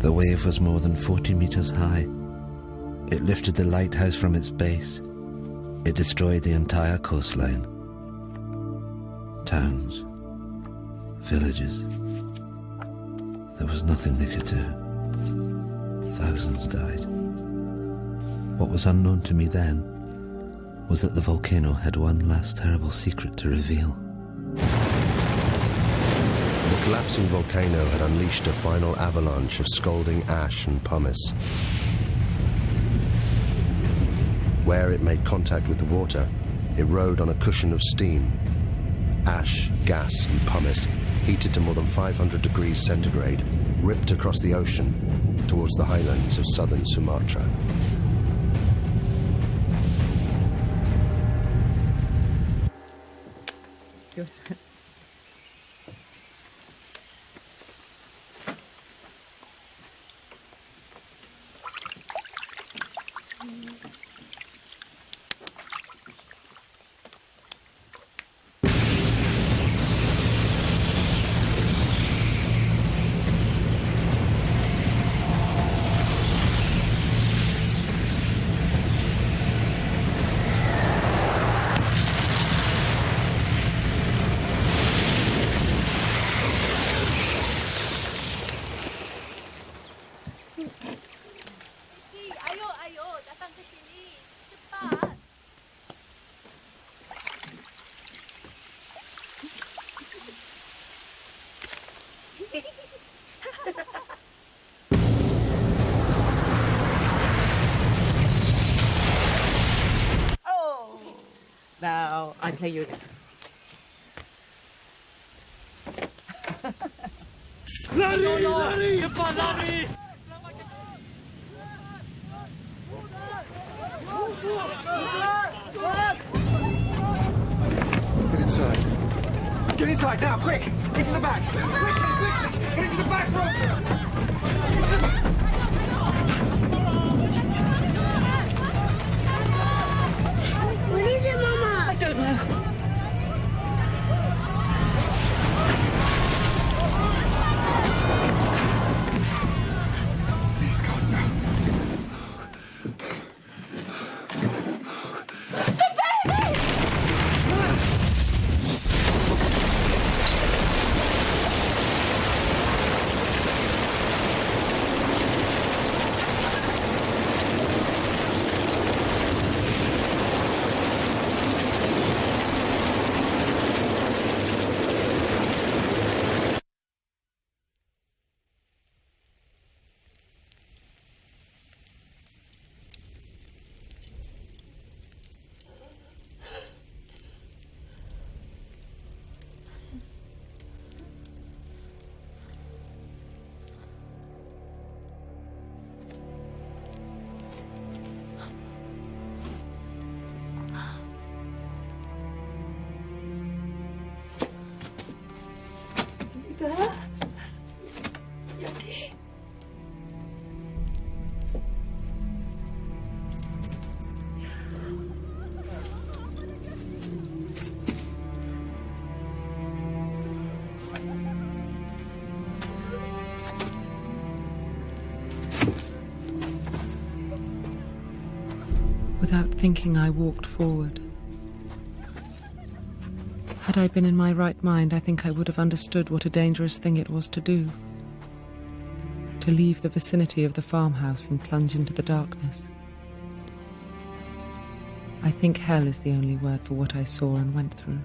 The wave was more than 40 meters high. It lifted the lighthouse from its base. It destroyed the entire coastline. Towns, villages. There was nothing they could do. Thousands died. What was unknown to me then was that the volcano had one last terrible secret to reveal. The collapsing volcano had unleashed a final avalanche of scalding ash and pumice. Where it made contact with the water, it rode on a cushion of steam. Ash, gas, and pumice, heated to more than 500 degrees centigrade, ripped across the ocean towards the highlands of southern Sumatra. Now, I play you again. Lari! Lari! Cepat lari! Get inside. Get inside now, quick! Into the back! Quickly! Get into the back, Roger! Into the back! What is it, Mama? I don't know. Please, God, no. Without thinking, I walked forward. Had I been in my right mind, I think I would have understood what a dangerous thing it was to do. To leave the vicinity of the farmhouse and plunge into the darkness. I think hell is the only word for what I saw and went through.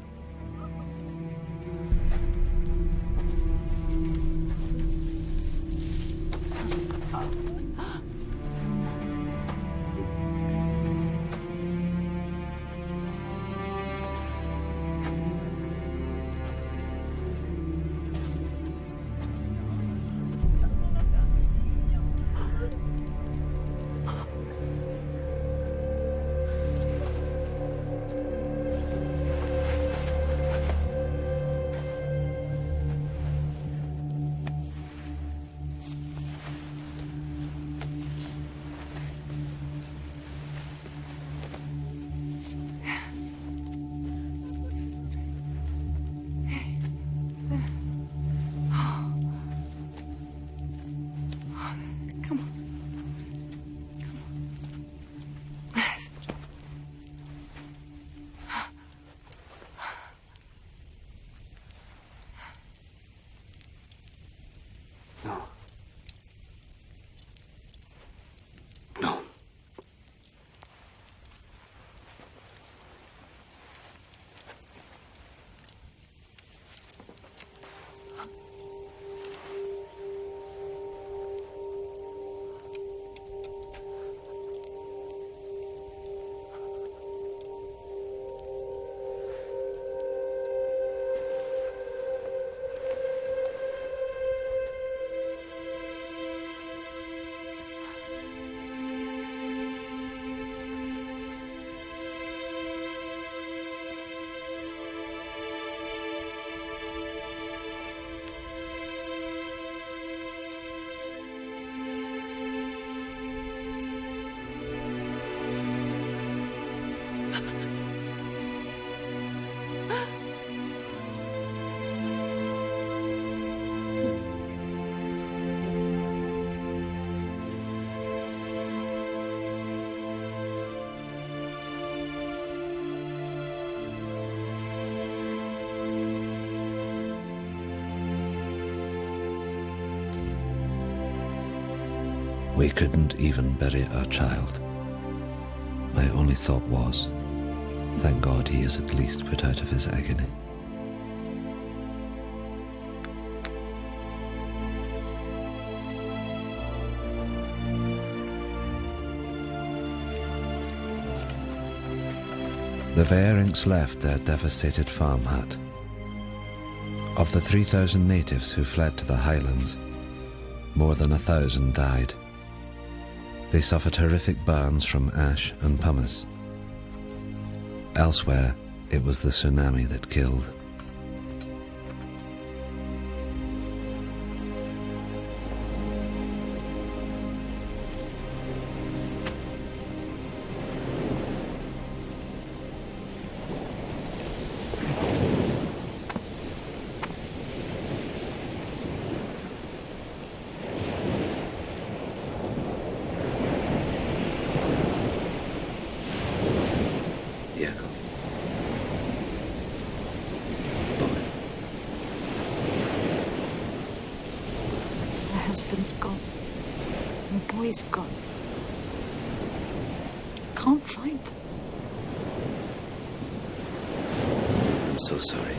We couldn't even bury our child. My only thought was, thank God he is at least put out of his agony. The Bearings left their devastated farm hut. Of the 3,000 natives who fled to the highlands, more than 1,000 died. They suffered horrific burns from ash and pumice. Elsewhere, it was the tsunami that killed. husband's gone. My boy's gone. Can't find them. I'm so sorry.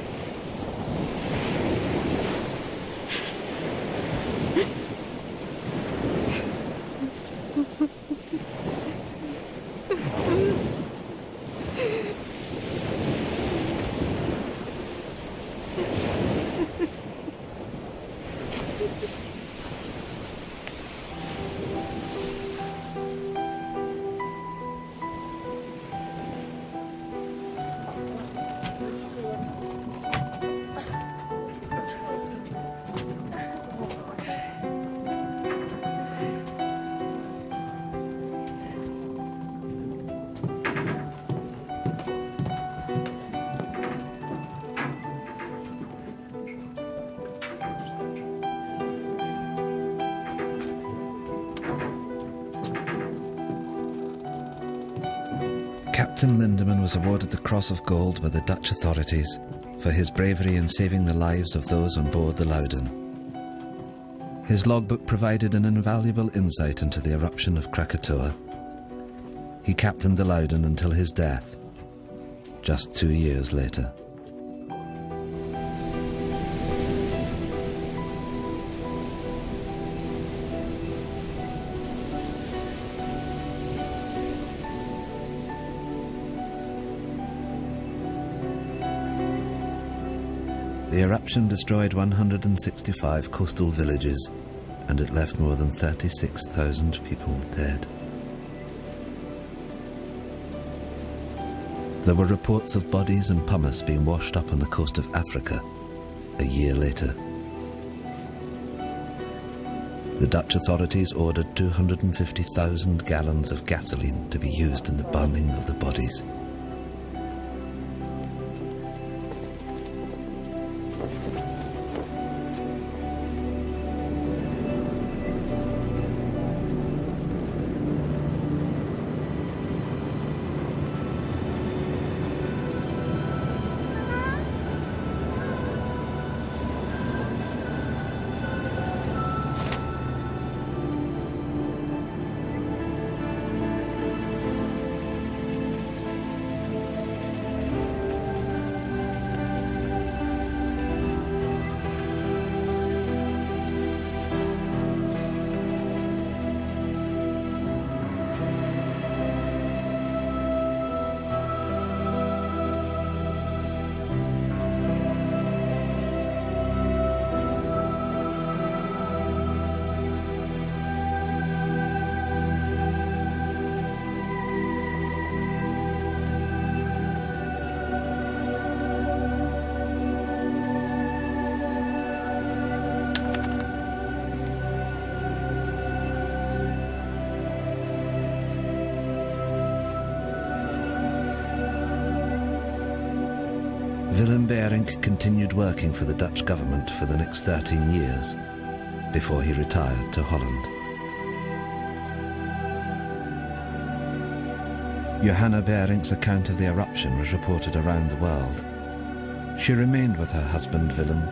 Captain Lindemann was awarded the Cross of Gold by the Dutch authorities for his bravery in saving the lives of those on board the Loudon. His logbook provided an invaluable insight into the eruption of Krakatoa. He captained the Loudon until his death, just 2 years later. The eruption destroyed 165 coastal villages, and it left more than 36,000 people dead. There were reports of bodies and pumice being washed up on the coast of Africa a year later. The Dutch authorities ordered 250,000 gallons of gasoline to be used in the burning of the bodies. Willem Beering continued working for the Dutch government for the next 13 years before he retired to Holland. Johanna Bering's account of the eruption was reported around the world. She remained with her husband Willem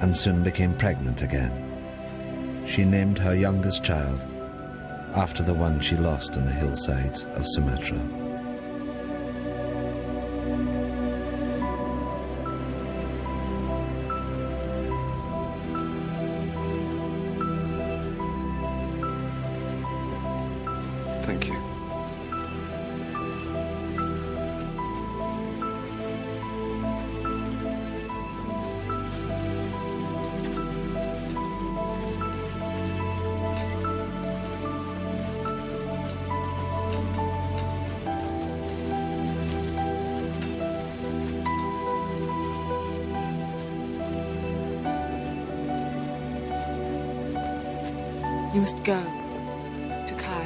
and soon became pregnant again. She named her youngest child after the one she lost on the hillsides of Sumatra. Thank you. You must go to Kaya.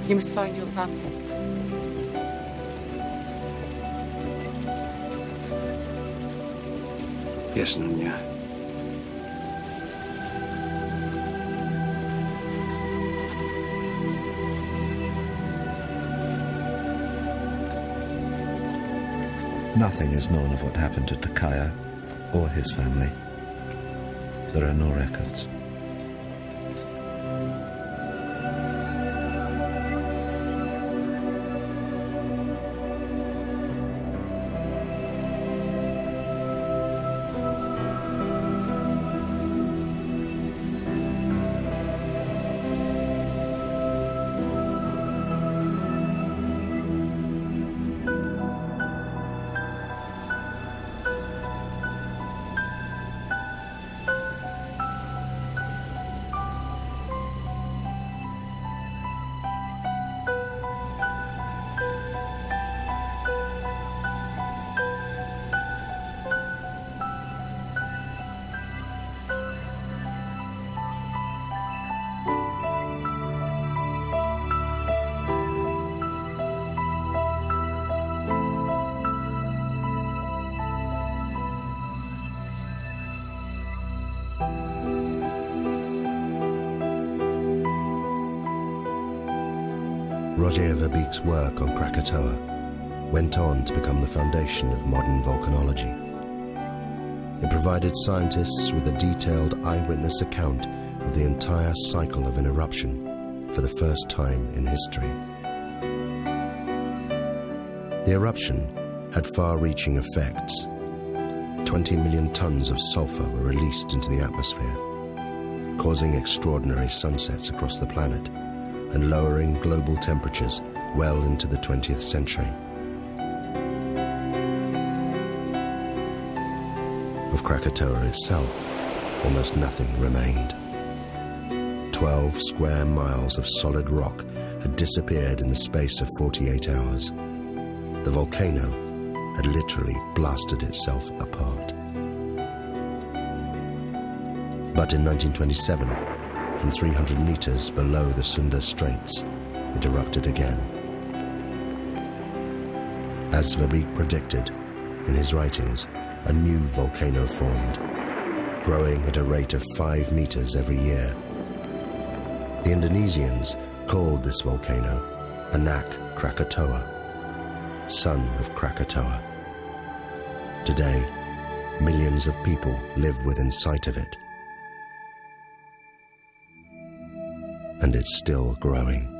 You must find your family. Yes, Nunya. Nothing is known of what happened to Takaya or his family. There are no records. Roger Verbeek's work on Krakatoa went on to become the foundation of modern volcanology. It provided scientists with a detailed eyewitness account of the entire cycle of an eruption for the first time in history. The eruption had far-reaching effects. 20 million tons of sulfur were released into the atmosphere, causing extraordinary sunsets across the planet and lowering global temperatures well into the 20th century. Of Krakatoa itself, almost nothing remained. 12 square miles of solid rock had disappeared in the space of 48 hours. The volcano had literally blasted itself apart. But in 1927, from 300 meters below the Sunda Straits, it erupted again. As Verbeek predicted in his writings, a new volcano formed, growing at a rate of 5 meters every year. The Indonesians called this volcano Anak Krakatoa, son of Krakatoa. Today, millions of people live within sight of it. And it's still growing.